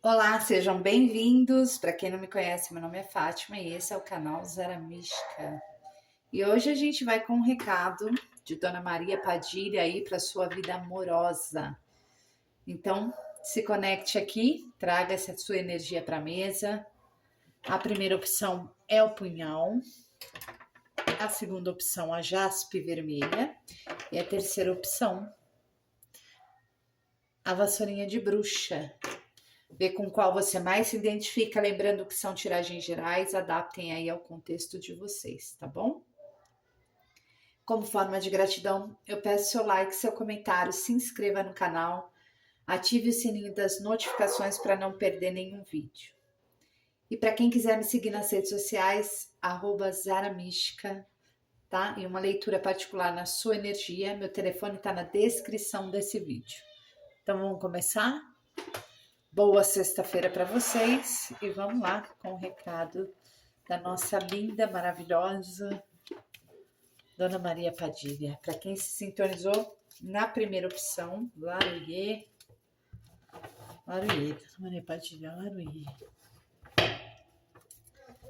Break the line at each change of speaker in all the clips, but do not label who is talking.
Olá, sejam bem-vindos. Para quem não me conhece, meu nome é Fátima e esse é o canal Zara Mística. E hoje a gente vai com um recado de Dona Maria Padilha aí para sua vida amorosa. Então, se conecte aqui, traga essa sua energia para a mesa. A primeira opção é o punhal, a segunda opção a jaspe vermelha e a terceira opção a vassourinha de bruxa. Ver com qual você mais se identifica, lembrando que são tiragens gerais, adaptem aí ao contexto de vocês, tá bom? Como forma de gratidão, eu peço seu like, seu comentário, se inscreva no canal, ative o sininho das notificações para não perder nenhum vídeo. E para quem quiser me seguir nas redes sociais, @zaramística, tá? E uma leitura particular na sua energia, meu telefone está na descrição desse vídeo. Então vamos começar? Boa sexta-feira para vocês e vamos lá com o recado da nossa linda, maravilhosa Dona Maria Padilha. Para quem se sintonizou na primeira opção, Laruie, Laruie, Dona Maria Padilha, Laruie.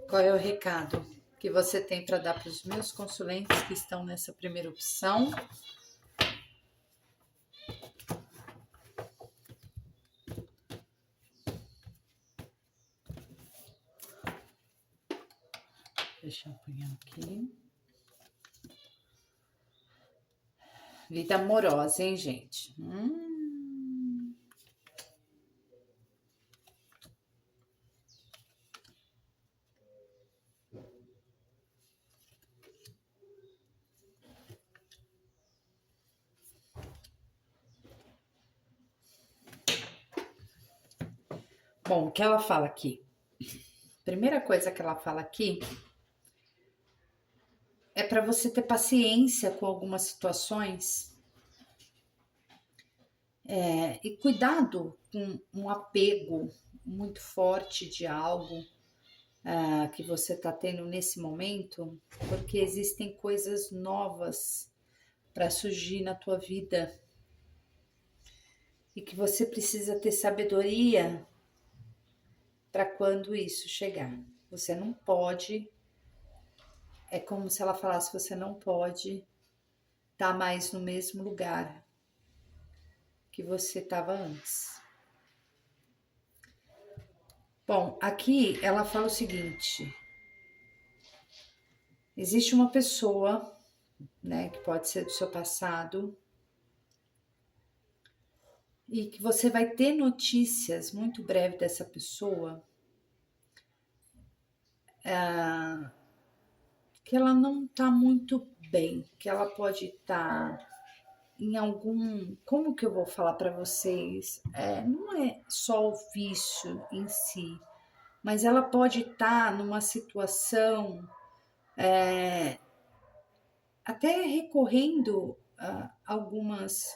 Qual é o recado que você tem para dar para os meus consulentes que estão nessa primeira opção? Deixa eu apanhar aqui. Vida amorosa, hein, gente? Bom, o que ela fala aqui? Primeira coisa que ela fala aqui é para você ter paciência com algumas situações e cuidado com um apego muito forte de algo que você está tendo nesse momento, porque existem coisas novas para surgir na tua vida e que você precisa ter sabedoria para quando isso chegar. Você não pode, é como se ela falasse, você não pode estar mais no mesmo lugar que você estava antes. Bom, aqui ela fala o seguinte: existe uma pessoa, né, que pode ser do seu passado, e que você vai ter notícias muito breve dessa pessoa, que ela não tá muito bem, que ela pode estar em algum. Como que eu vou falar para vocês? Não é só o vício em si, mas ela pode estar numa situação até recorrendo a algumas.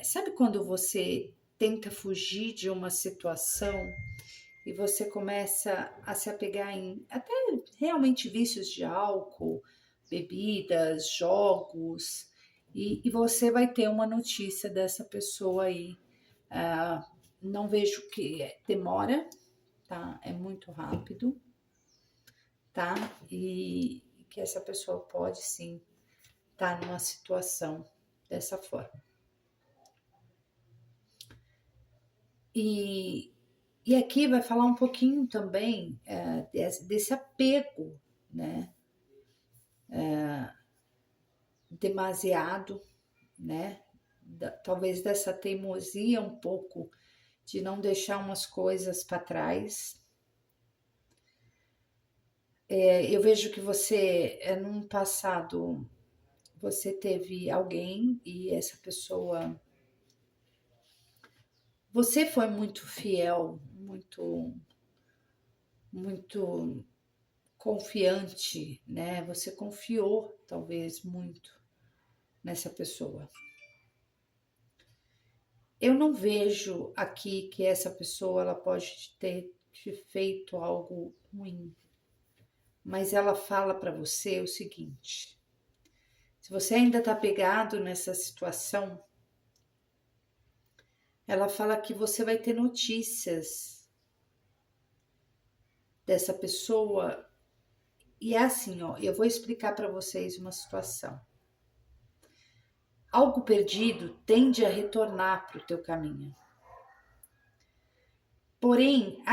Sabe quando você tenta fugir de uma situação e você começa a se apegar em até realmente vícios de álcool, bebidas, jogos, e você vai ter uma notícia dessa pessoa aí. Não vejo que demora, tá? É muito rápido, tá? E que essa pessoa pode sim estar numa situação dessa forma. E, e aqui vai falar um pouquinho também desse apego, né? Demasiado, né? Talvez dessa teimosia um pouco de não deixar umas coisas para trás. Eu vejo que você, num passado, você teve alguém e essa pessoa. Você foi muito fiel, muito confiante, né? Você confiou, talvez, muito nessa pessoa. Eu não vejo aqui que essa pessoa ela pode ter te feito algo ruim, mas ela fala para você o seguinte: se você ainda está pegado nessa situação, Ela fala que você vai ter notícias dessa pessoa. E é assim, ó, eu vou explicar para vocês uma situação. Algo perdido tende a retornar para o teu caminho. Porém,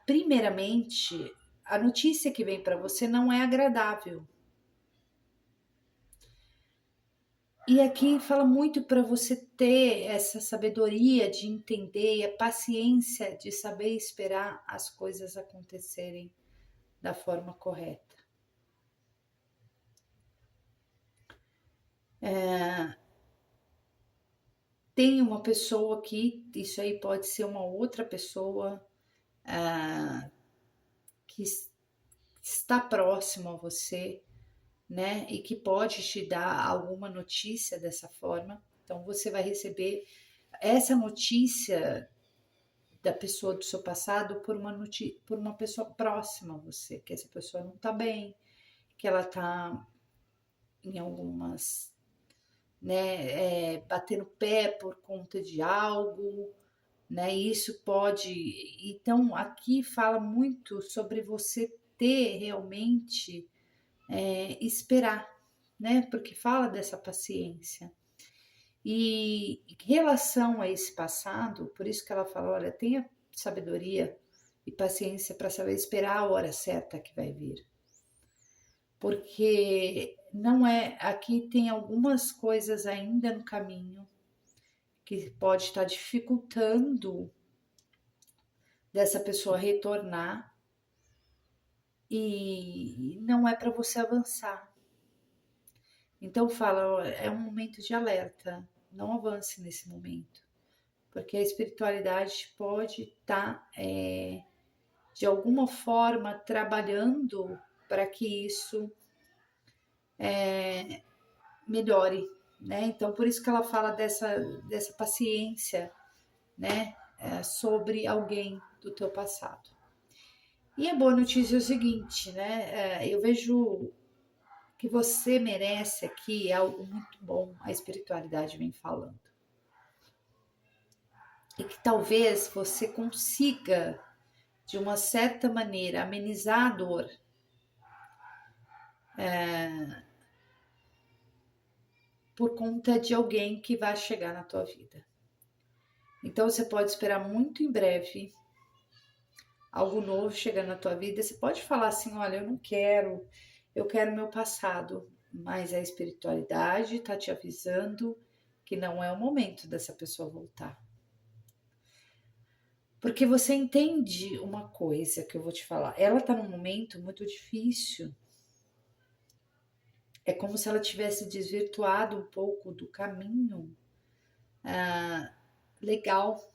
primeiramente, a notícia que vem para você não é agradável. E aqui fala muito para você ter essa sabedoria de entender e a paciência de saber esperar as coisas acontecerem da forma correta. Tem uma pessoa aqui, isso aí pode ser uma outra pessoa que está próximo a você, né? E que pode te dar alguma notícia dessa forma. Então você vai receber essa notícia da pessoa do seu passado por uma pessoa próxima a você, que essa pessoa não tá bem, que ela tá em algumas, né, batendo pé por conta de algo, né? Isso pode. Então, aqui fala muito sobre você ter realmente esperar, né? Porque fala dessa paciência. E em relação a esse passado, por isso que ela fala: olha, tenha sabedoria e paciência para saber esperar a hora certa que vai vir. Porque não é. Aqui tem algumas coisas ainda no caminho que pode estar dificultando dessa pessoa retornar e não é para você avançar. Então fala, é um momento de alerta, não avance nesse momento, porque a espiritualidade pode estar de alguma forma trabalhando para que isso melhore, né? Então por isso que ela fala dessa paciência, né? Sobre alguém do teu passado. E a boa notícia é o seguinte, né? Eu vejo que você merece aqui algo muito bom, a espiritualidade vem falando. E que talvez você consiga, de uma certa maneira, amenizar a dor. Por conta de alguém que vai chegar na tua vida. Então você pode esperar muito em breve algo novo chegar na tua vida. Você pode falar assim, olha, eu quero meu passado, mas a espiritualidade está te avisando que não é o momento dessa pessoa voltar. Porque você entende uma coisa que eu vou te falar. Ela está num momento muito difícil. É como se ela tivesse desvirtuado um pouco do caminho legal,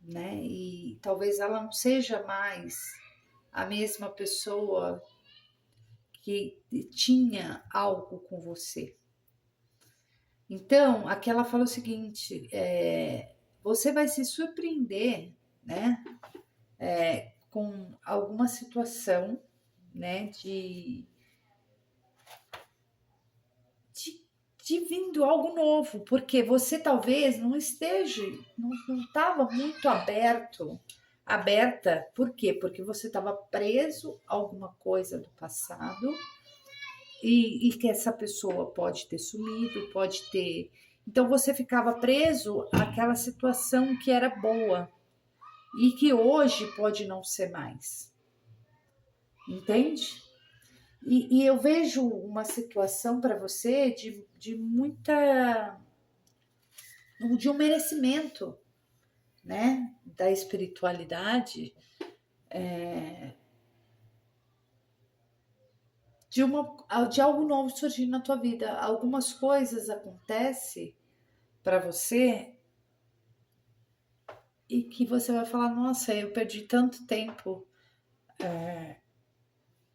né? E talvez ela não seja mais a mesma pessoa que tinha algo com você. Então, aqui ela fala o seguinte: você vai se surpreender, né? Com alguma situação, né? De vindo algo novo, porque você talvez não esteja, não estava muito aberta, por quê? Porque você estava preso a alguma coisa do passado e que essa pessoa pode ter sumido, pode ter. Então você ficava preso àquela situação que era boa e que hoje pode não ser mais. Entende? E eu vejo uma situação para você de muita. De um merecimento, né? Da espiritualidade, de algo novo surgindo na tua vida. Algumas coisas acontecem para você e que você vai falar: nossa, eu perdi tanto tempo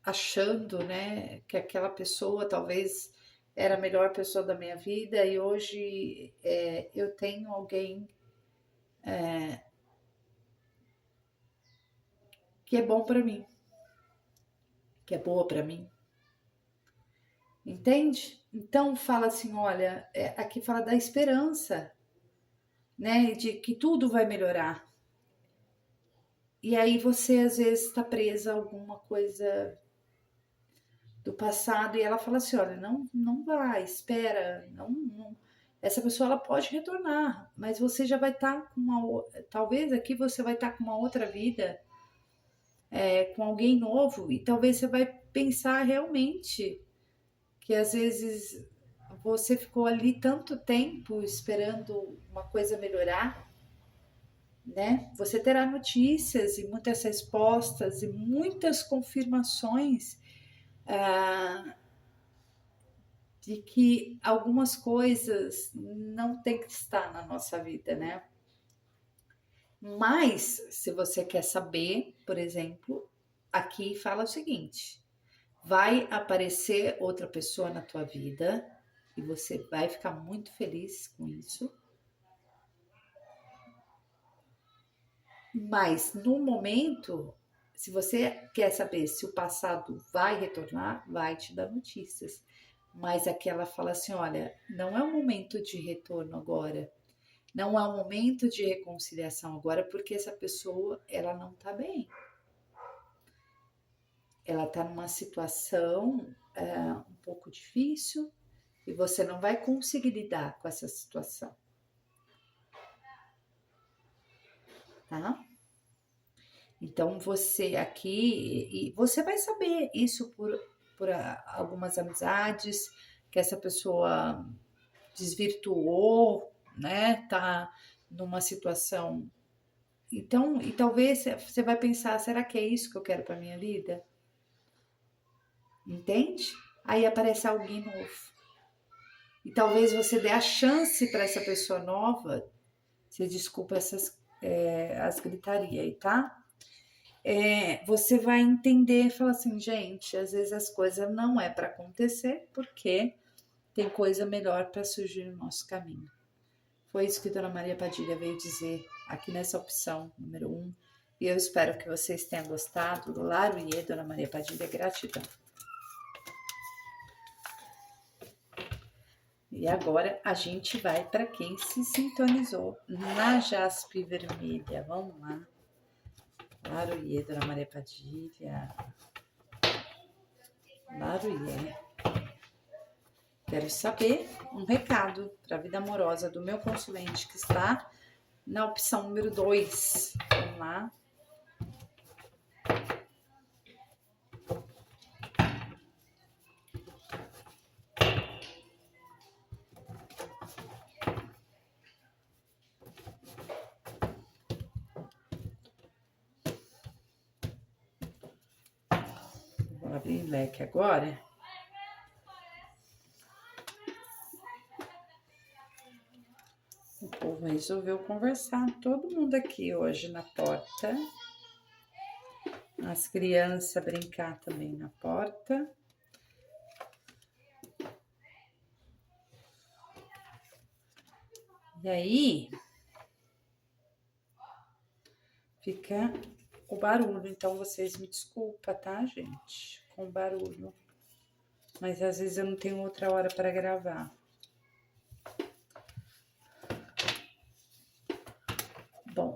achando, né, que aquela pessoa talvez era a melhor pessoa da minha vida e hoje eu tenho alguém que é bom para mim, que é boa para mim. Entende? Então fala assim, olha, aqui fala da esperança, né? De que tudo vai melhorar. E aí você às vezes está presa a alguma coisa do passado e ela fala assim, olha, não vai, espera, não. Essa pessoa ela pode retornar, mas você já vai estar com talvez aqui você vai estar com uma outra vida, com alguém novo e talvez você vai pensar realmente que às vezes você ficou ali tanto tempo esperando uma coisa melhorar, né? Você terá notícias e muitas respostas e muitas confirmações de que algumas coisas não tem que estar na nossa vida, né? Mas, se você quer saber, por exemplo, aqui fala o seguinte: vai aparecer outra pessoa na tua vida e você vai ficar muito feliz com isso. Mas no momento, se você quer saber se o passado vai retornar, vai te dar notícias. Mas aqui ela fala assim: olha, não é o momento de retorno agora. Não é o momento de reconciliação agora, porque essa pessoa ela não tá bem. Ela tá numa situação um pouco difícil e você não vai conseguir lidar com essa situação, tá? Então você aqui, e você vai saber isso por algumas amizades que essa pessoa desvirtuou, né? Tá numa situação. Então, e talvez você vai pensar, será que é isso que eu quero para minha vida? Entende? Aí aparece alguém novo. E talvez você dê a chance para essa pessoa nova. Você desculpa as gritarias aí, tá? Você vai entender e falar assim, gente, às vezes as coisas não é para acontecer porque tem coisa melhor para surgir no nosso caminho. Foi isso que Dona Maria Padilha veio dizer aqui nessa opção número 1. E eu espero que vocês tenham gostado. Laruie, Dona Maria Padilha, gratidão. E agora a gente vai para quem se sintonizou na Jaspe Vermelha. Vamos lá. Laruie, Dona Maria Padilha. Laruie. Quero saber um recado para a vida amorosa do meu consulente que está na opção número 2. Vamos lá. Vou abrir o leque agora. O povo resolveu conversar, todo mundo aqui hoje na porta. As crianças brincar também na porta. E aí, fica o barulho. Então, vocês me desculpam, tá, gente? Com o barulho. Mas às vezes eu não tenho outra hora para gravar. Bom,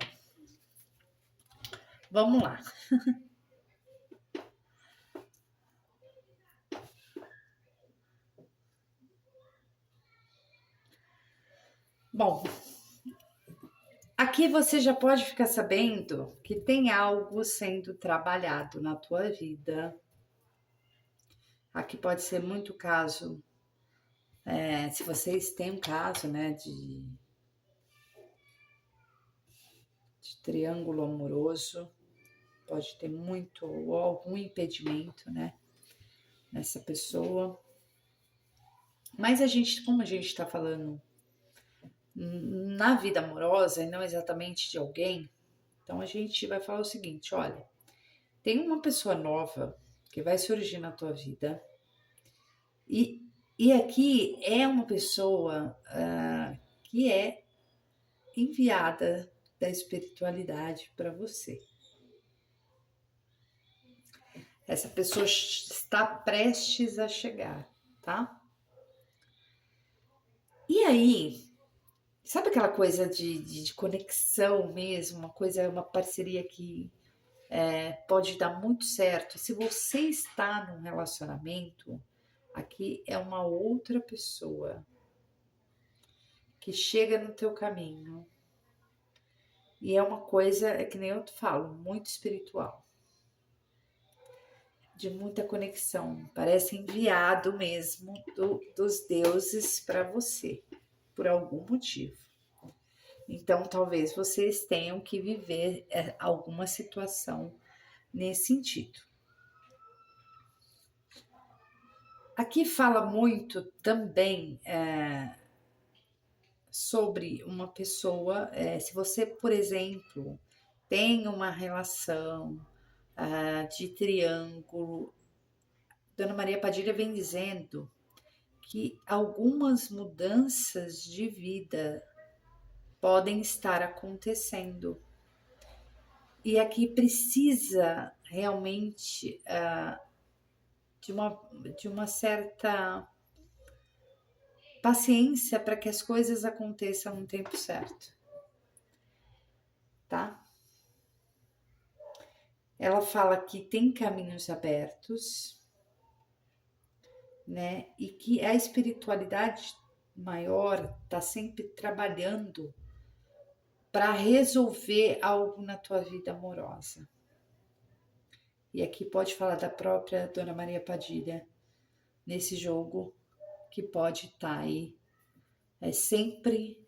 vamos lá. Bom, aqui você já pode ficar sabendo que tem algo sendo trabalhado na tua vida. Aqui pode ser muito caso, se vocês têm um caso, né, de triângulo amoroso, pode ter muito ou algum impedimento, né, nessa pessoa. Mas como a gente está falando na vida amorosa e não exatamente de alguém, então a gente vai falar o seguinte, olha, tem uma pessoa nova que vai surgir na tua vida e aqui é uma pessoa que é enviada da espiritualidade para você. Essa pessoa está prestes a chegar, tá? E aí, Sabe aquela coisa de conexão mesmo, uma parceria que pode dar muito certo? Se você está num relacionamento, aqui é uma outra pessoa que chega no teu caminho. E é uma coisa, é que nem eu te falo, muito espiritual, de muita conexão. Parece enviado mesmo dos deuses para você, por algum motivo. Então, talvez vocês tenham que viver alguma situação nesse sentido. Aqui fala muito também sobre uma pessoa, se você, por exemplo, tem uma relação de triângulo, Dona Maria Padilha vem dizendo que algumas mudanças de vida podem estar acontecendo. E aqui precisa realmente de uma certa paciência para que as coisas aconteçam no tempo certo, tá? Ela fala que tem caminhos abertos, né? E que a espiritualidade maior está sempre trabalhando para resolver algo na tua vida amorosa. E aqui pode falar da própria Dona Maria Padilha nesse jogo que pode estar aí sempre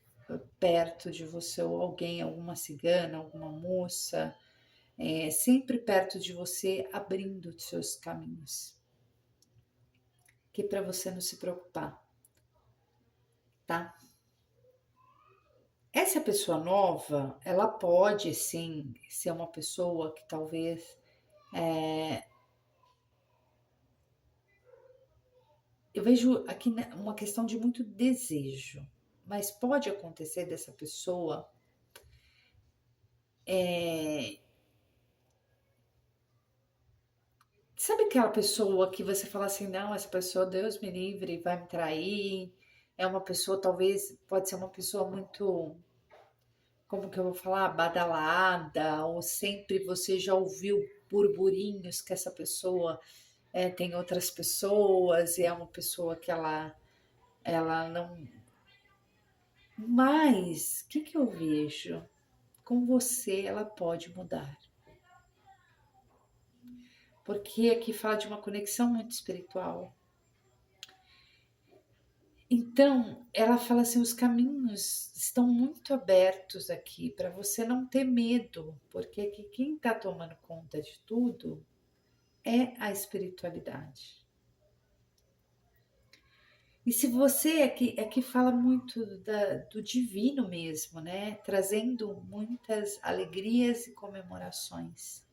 perto de você, ou alguém, alguma cigana, alguma moça, sempre perto de você, abrindo os seus caminhos. Que para você não se preocupar, tá? Essa pessoa nova, ela pode sim ser uma pessoa que talvez eu vejo aqui uma questão de muito desejo, mas pode acontecer dessa pessoa sabe aquela pessoa que você fala assim, não, essa pessoa, Deus me livre, vai me trair, é uma pessoa, talvez, pode ser uma pessoa muito, como que eu vou falar, badalada, ou sempre você já ouviu burburinhos que essa pessoa tem outras pessoas e é uma pessoa que ela não. Mas o que eu vejo? Com você ela pode mudar. Porque aqui fala de uma conexão muito espiritual. Então, ela fala assim: os caminhos estão muito abertos aqui para você não ter medo, porque aqui quem está tomando conta de tudo é a espiritualidade. E se você aqui fala muito do divino mesmo, né? Trazendo muitas alegrias e comemorações,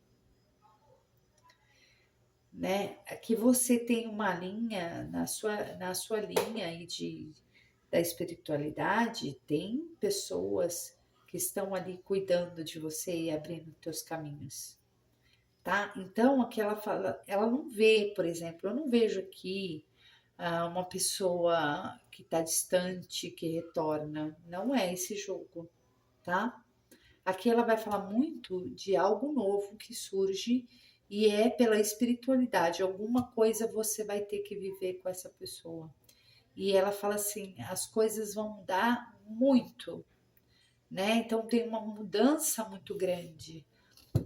né? Aqui você tem uma linha na sua linha aí da espiritualidade, tem pessoas que estão ali cuidando de você e abrindo teus caminhos, tá? Então aqui ela fala, ela não vê, por exemplo, eu não vejo aqui uma pessoa que está distante, que retorna. Não é esse jogo, tá? Aqui ela vai falar muito de algo novo que surge e é pela espiritualidade. Alguma coisa você vai ter que viver com essa pessoa. E ela fala assim: as coisas vão mudar muito, né? Então tem uma mudança muito grande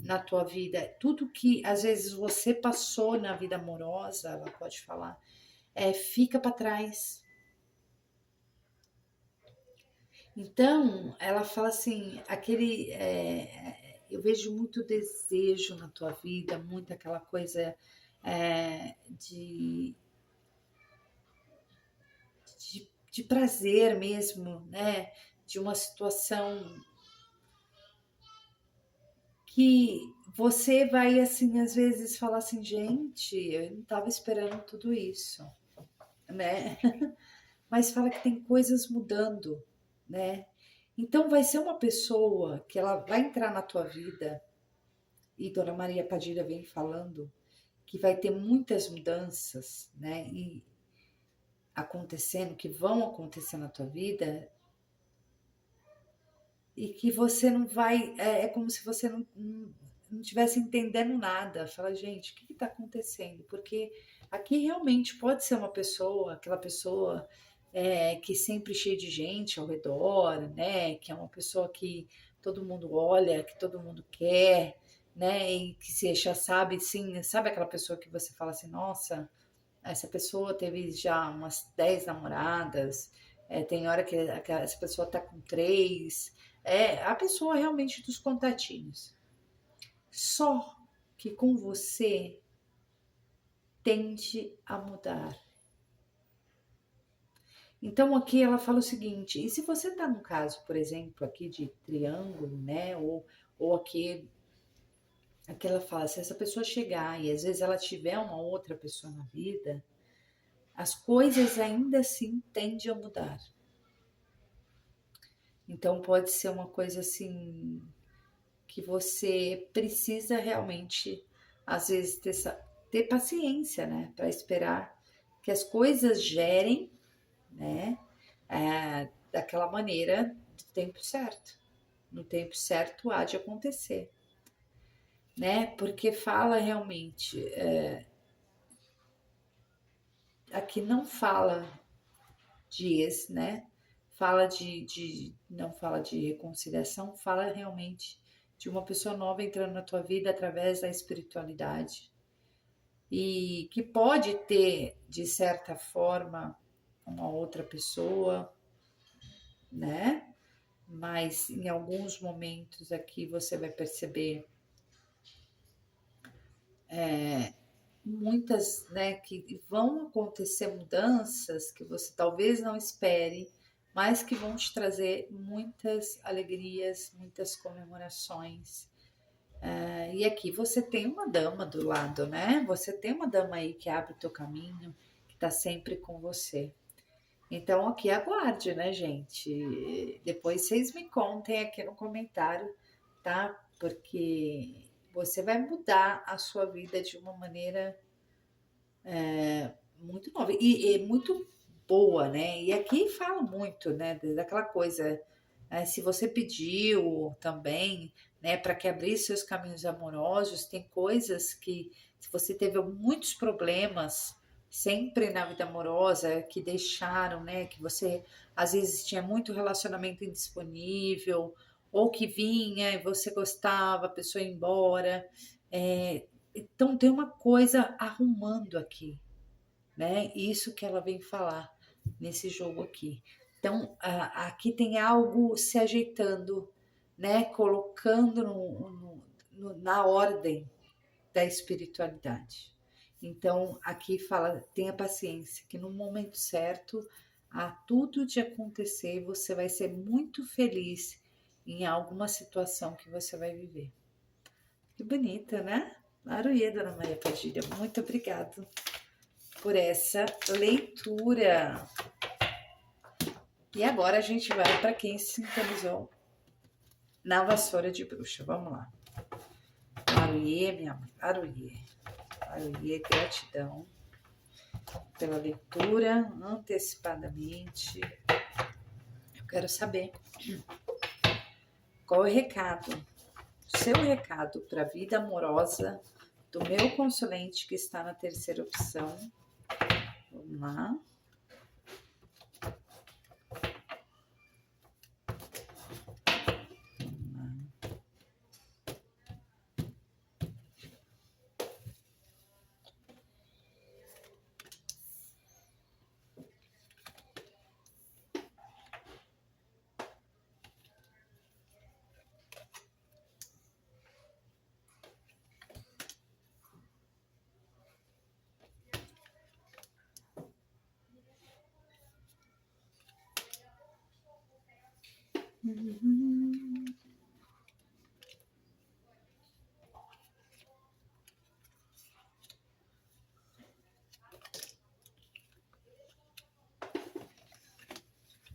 na tua vida. Tudo que às vezes você passou na vida amorosa, ela pode falar, fica para trás. Então, ela fala assim, eu vejo muito desejo na tua vida, muito aquela coisa de, de prazer mesmo, né? De uma situação que você vai, assim, às vezes falar assim, gente, eu não estava esperando tudo isso, né? Mas fala que tem coisas mudando, né? Então vai ser uma pessoa que ela vai entrar na tua vida, e Dona Maria Padilha vem falando que vai ter muitas mudanças, né? E acontecendo, que vão acontecer na tua vida, e que você não vai, é como se você não tivesse entendendo nada. Fala, gente, o que está acontecendo? Porque aqui realmente pode ser uma pessoa, aquela pessoa que sempre cheia de gente ao redor, né? Que é uma pessoa que todo mundo olha, que todo mundo quer, né? E que você já sabe, sim, sabe aquela pessoa que você fala assim, nossa, essa pessoa teve já umas 10 namoradas, tem hora que essa pessoa tá com três. É a pessoa realmente dos contatinhos. Só que com você tende a mudar. Então aqui ela fala o seguinte, e se você tá num caso, por exemplo, aqui de triângulo, né? Ou aqui ela fala, se essa pessoa chegar e às vezes ela tiver uma outra pessoa na vida, as coisas ainda assim tendem a mudar. Então pode ser uma coisa assim que você precisa realmente, às vezes, ter paciência, né? Para esperar que as coisas gerem, né? Daquela maneira, do tempo certo. No tempo certo há de acontecer, né? Porque fala realmente, aqui não fala de ex, né? Fala não fala de reconciliação, fala realmente de uma pessoa nova entrando na tua vida através da espiritualidade e que pode ter, de certa forma, uma outra pessoa, né? Mas em alguns momentos aqui você vai perceber muitas, né, que vão acontecer mudanças que você talvez não espere, mas que vão te trazer muitas alegrias, muitas comemorações. E aqui você tem uma dama do lado, né? Você tem uma dama aí que abre o teu caminho, que está sempre com você. Então aqui aguarde, né, gente? Depois vocês me contem aqui no comentário, tá? Porque você vai mudar a sua vida de uma maneira muito nova e muito boa, né? E aqui fala muito, né, daquela coisa, se você pediu também, né, para que abrisse seus caminhos amorosos, tem coisas que, se você teve muitos problemas sempre na vida amorosa que deixaram, né, que você às vezes tinha muito relacionamento indisponível, ou que vinha e você gostava, a pessoa ia embora. Então tem uma coisa arrumando aqui, né? Isso que ela vem falar nesse jogo aqui. Então, aqui tem algo se ajeitando, né? Colocando na ordem da espiritualidade. Então, aqui fala, tenha paciência, que no momento certo há tudo de acontecer, você vai ser muito feliz em alguma situação que você vai viver. Que bonita, né? Aruê, Dona Maria Padilha, muito obrigada por essa leitura. E agora a gente vai para quem sintonizou na vassoura de bruxa. Vamos lá. Aruie, minha mãe. Aruie. Aruie, gratidão pela leitura antecipadamente. Eu quero saber qual é o recado, o seu recado para a vida amorosa do meu consulente que está na terceira opção. Vamos lá.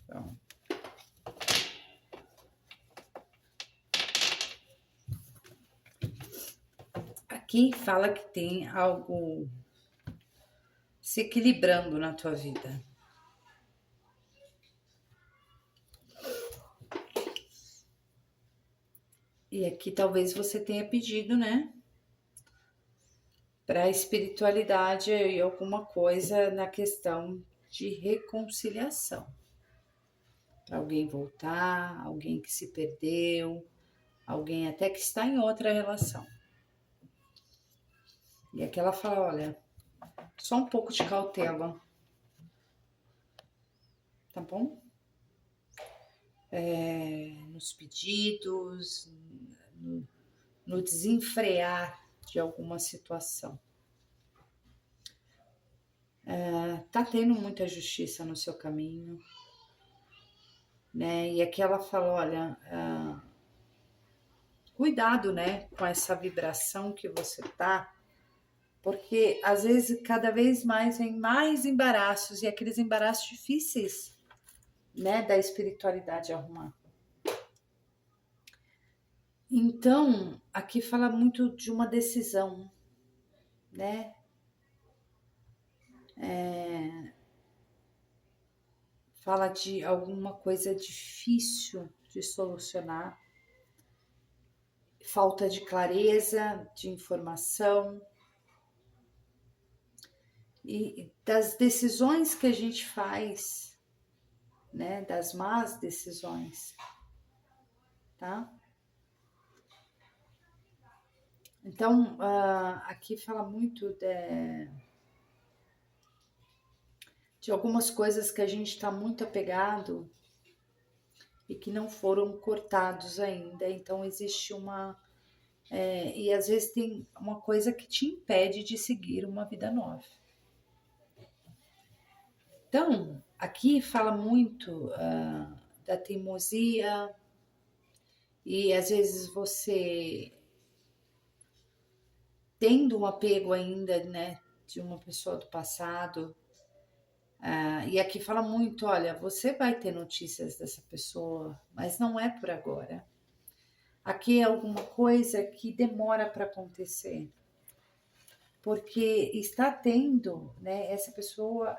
Então, aqui fala que tem algo se equilibrando na tua vida. E aqui talvez você tenha pedido, né, para a espiritualidade e alguma coisa na questão de reconciliação. Para alguém voltar, alguém que se perdeu, alguém até que está em outra relação. E aqui ela fala, olha, só um pouco de cautela, tá bom? Nos pedidos, no desenfrear de alguma situação. Tá tendo muita justiça no seu caminho, né? E aqui ela fala, olha, cuidado, né, com essa vibração que você tá, porque às vezes cada vez mais vem mais embaraços e aqueles embaraços difíceis, né, da espiritualidade arrumar. Então, aqui fala muito de uma decisão, né? Fala de alguma coisa difícil de solucionar, falta de clareza, de informação e das decisões que a gente faz, né? Das más decisões, tá? Então, aqui fala muito de algumas coisas que a gente está muito apegado e que não foram cortados ainda. Então, existe uma. E às vezes tem uma coisa que te impede de seguir uma vida nova. Então, aqui fala muito da teimosia e às vezes você tendo um apego ainda, né, de uma pessoa do passado. E aqui fala muito, olha, você vai ter notícias dessa pessoa, mas não é por agora. Aqui é alguma coisa que demora para acontecer, porque está tendo, né? Essa pessoa,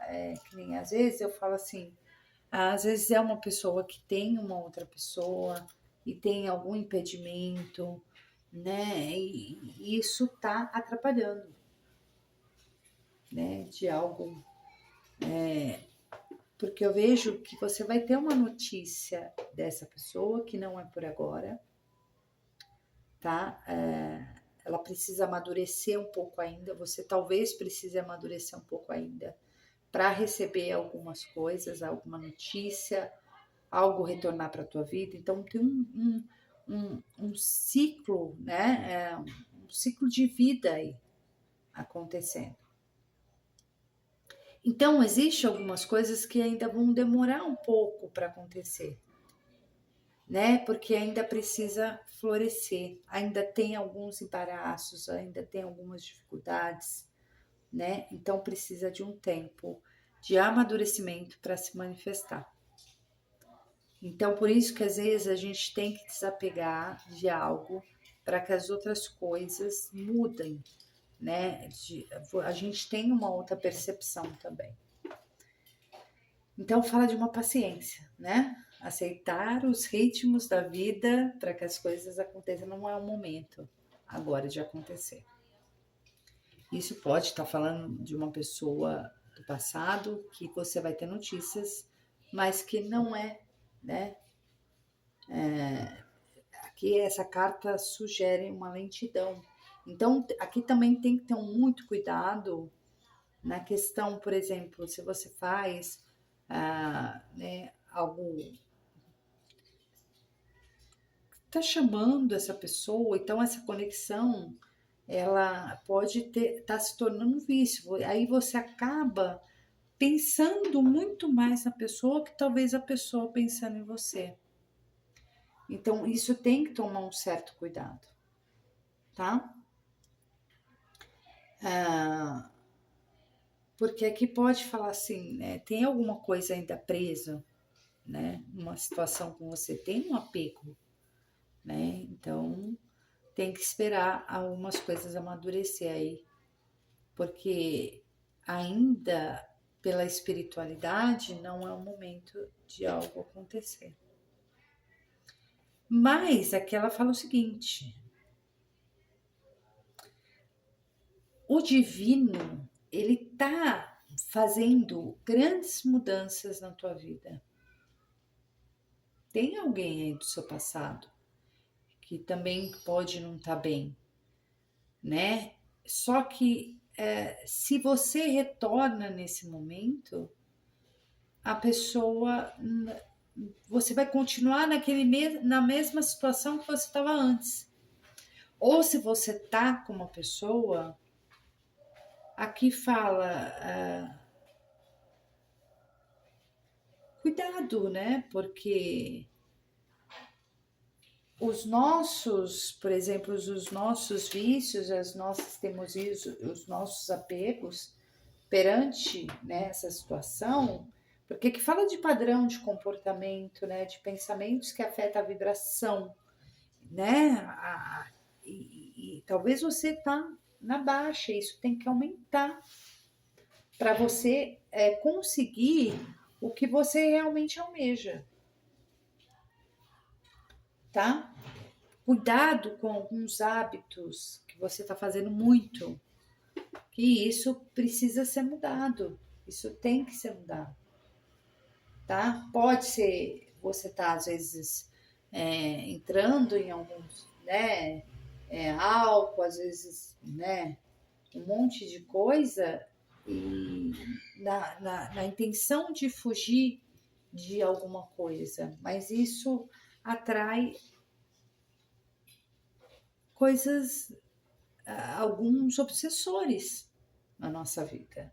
que nem às vezes eu falo assim, às vezes é uma pessoa que tem uma outra pessoa e tem algum impedimento, né? E isso está atrapalhando, né? De algo. Porque eu vejo que você vai ter uma notícia dessa pessoa que não é por agora, tá? Ela precisa amadurecer um pouco ainda, você talvez precise amadurecer um pouco ainda para receber algumas coisas, alguma notícia, algo retornar para a tua vida. Então tem um ciclo, né? Um ciclo de vida aí acontecendo. Então, existe algumas coisas que ainda vão demorar um pouco para acontecer, né? Porque ainda precisa florescer, ainda tem alguns embaraços, ainda tem algumas dificuldades, né? Então, precisa de um tempo de amadurecimento para se manifestar. Então, por isso que às vezes a gente tem que desapegar de algo para que as outras coisas mudem, né? A gente tem uma outra percepção também. Então fala de uma paciência, né? Aceitar os ritmos da vida para que as coisas aconteçam. Não é o momento agora de acontecer. Isso pode estar falando de uma pessoa do passado que você vai ter notícias, mas que não é, né? Aqui essa carta sugere uma lentidão. Então aqui também tem que ter muito cuidado na questão, por exemplo, se você faz né, algo tá chamando essa pessoa, então essa conexão ela pode estar se tornando um vício. Aí você acaba pensando muito mais na pessoa que talvez a pessoa pensando em você. Então isso tem que tomar um certo cuidado, tá? Porque aqui pode falar assim, né? Tem alguma coisa ainda presa, né? Uma situação com você, tem um apego, né? Então tem que esperar algumas coisas amadurecer aí, porque ainda pela espiritualidade não é o momento de algo acontecer. Mas aqui ela fala o seguinte: o divino, ele tá fazendo grandes mudanças na tua vida. Tem alguém aí do seu passado que também pode não estar bem, né? Só que se você retorna nesse momento, a pessoa, você vai continuar na mesma situação que você estava antes. Ou se você tá com uma pessoa, aqui fala, cuidado, né? Porque os nossos, por exemplo, os nossos vícios, as nossas teimosias, os nossos apegos perante, né, essa situação, porque que fala de padrão de comportamento, né, de pensamentos que afeta a vibração, né, e talvez você tá na baixa, isso tem que aumentar para você conseguir o que você realmente almeja, tá? Cuidado com alguns hábitos que você está fazendo muito, que isso precisa ser mudado, isso tem que ser mudado, tá? Pode ser, você tá às vezes entrando em alguns, né, álcool, às vezes, né, um monte de coisa e na intenção de fugir de alguma coisa, mas isso atrai coisas, alguns obsessores na nossa vida,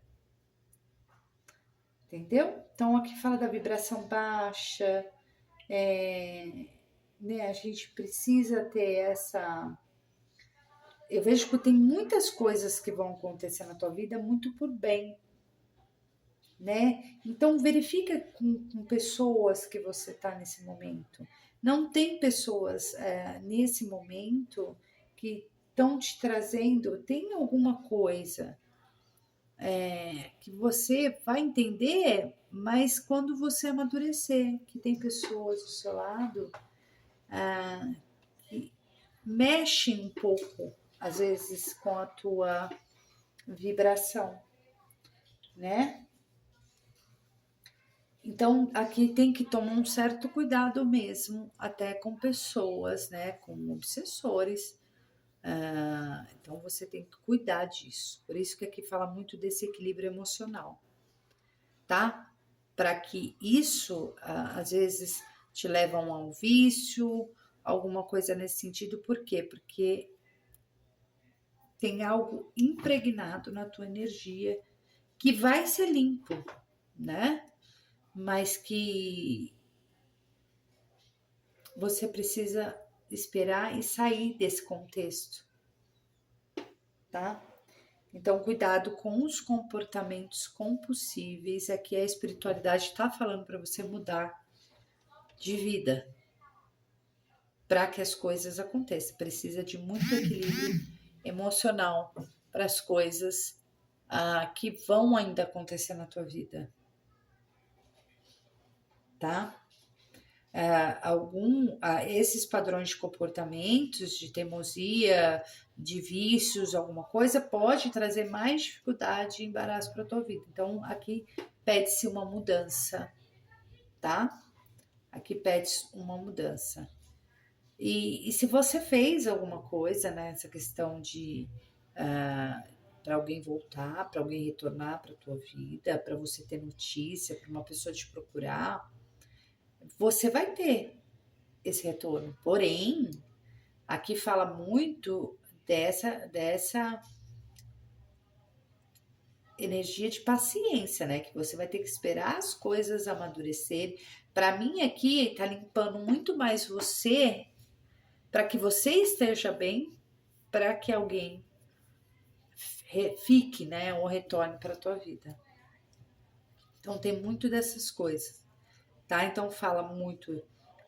entendeu? Então aqui fala da vibração baixa, né? A gente precisa ter essa. Eu vejo que tem muitas coisas que vão acontecer na tua vida muito por bem, né? Então verifica com pessoas que você está nesse momento. Não tem pessoas nesse momento que estão te trazendo, tem alguma coisa que você vai entender, mas quando você amadurecer, que tem pessoas do seu lado que mexem um pouco, às vezes, com a tua vibração, né? Então, aqui tem que tomar um certo cuidado mesmo, até com pessoas, né, com obsessores. Então, você tem que cuidar disso. Por isso que aqui fala muito desse equilíbrio emocional, tá? Para que isso, às vezes, te levam ao vício, alguma coisa nesse sentido. Por quê? Porque tem algo impregnado na tua energia que vai ser limpo, né? Mas que você precisa esperar e sair desse contexto, tá? Então, cuidado com os comportamentos compulsíveis. Aqui a espiritualidade está falando para você mudar de vida para que as coisas aconteçam. Precisa de muito equilíbrio emocional para as coisas que vão ainda acontecer na tua vida, tá? Esses padrões de comportamentos, de teimosia, de vícios, alguma coisa, pode trazer mais dificuldade e embaraço para a tua vida. Então, aqui pede-se uma mudança, tá? Aqui pede-se uma mudança. E se você fez alguma coisa nessa questão de para alguém voltar, para alguém retornar para a tua vida, para você ter notícia, para uma pessoa te procurar, você vai ter esse retorno. Porém, aqui fala muito dessa energia de paciência, né? Que você vai ter que esperar as coisas amadurecerem. Para mim, aqui tá limpando muito mais você, para que você esteja bem, para que alguém fique, né? Ou retorne para a tua vida. Então, tem muito dessas coisas, tá? Então, fala muito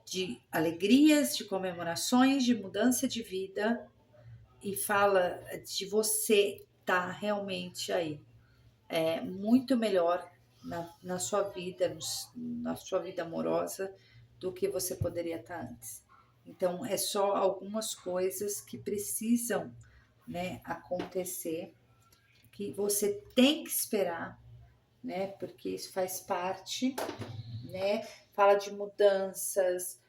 de alegrias, de comemorações, de mudança de vida e fala de você estar realmente aí muito melhor na sua vida, na sua vida amorosa do que você poderia estar antes. Então, é só algumas coisas que precisam, né, acontecer, que você tem que esperar, né, porque isso faz parte, né, fala de mudanças,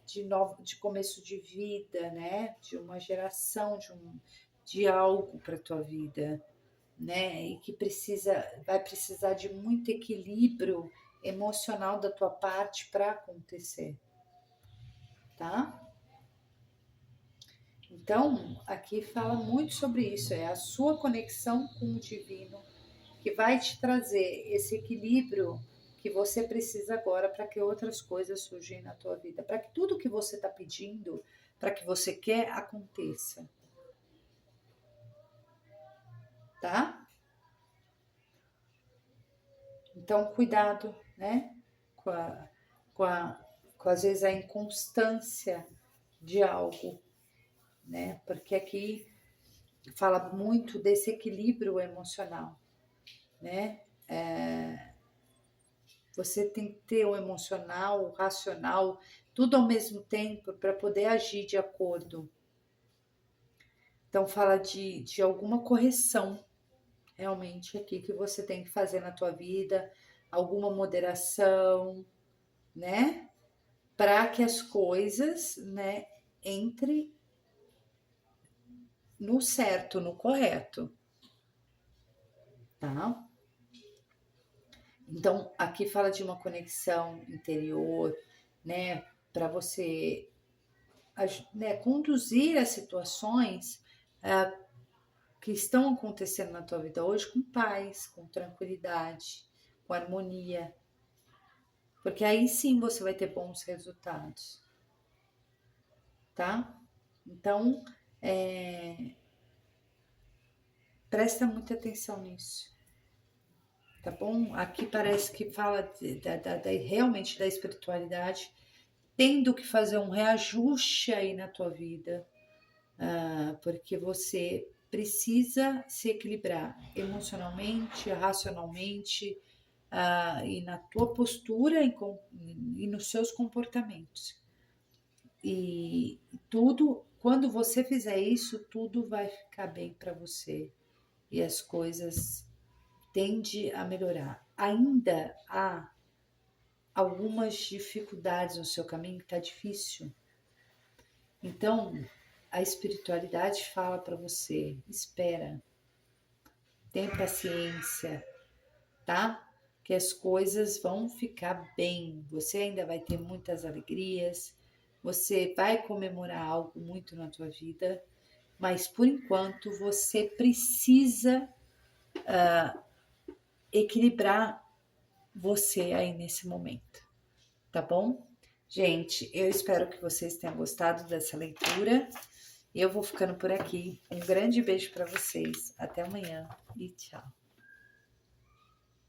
de começo de vida, né, de uma geração, de algo para tua vida, né, e que vai precisar de muito equilíbrio emocional da tua parte para acontecer, tá? Então, aqui fala muito sobre isso, é a sua conexão com o divino que vai te trazer esse equilíbrio que você precisa agora para que outras coisas surjam na tua vida, para que tudo que você está pedindo, para que você quer, aconteça, tá? Então, cuidado, né? Com, a, com, a, com às vezes a inconstância de algo, né? Porque aqui fala muito desse equilíbrio emocional, né? Você tem que ter o emocional, o racional, tudo ao mesmo tempo para poder agir de acordo. Então fala de alguma correção realmente aqui que você tem que fazer na tua vida, alguma moderação, né? Para que as coisas, né, entre no certo, no correto, tá? Então, aqui fala de uma conexão interior, né, para você, né, conduzir as situações que estão acontecendo na tua vida hoje com paz, com tranquilidade, com harmonia, porque aí sim você vai ter bons resultados, tá? Então, presta muita atenção nisso. Tá bom? Aqui parece que fala realmente da espiritualidade, tendo que fazer um reajuste aí na tua vida, porque você precisa se equilibrar emocionalmente, racionalmente, e na tua postura e nos seus comportamentos. E tudo, quando você fizer isso, tudo vai ficar bem para você e as coisas tendem a melhorar. Ainda há algumas dificuldades no seu caminho, está difícil. Então, a espiritualidade fala para você: espera, tem paciência, tá? Que as coisas vão ficar bem. Você ainda vai ter muitas alegrias, você vai comemorar algo muito na tua vida, mas por enquanto você precisa equilibrar você aí nesse momento, tá bom? Gente, eu espero que vocês tenham gostado dessa leitura. Eu vou ficando por aqui. Um grande beijo para vocês. Até amanhã e tchau.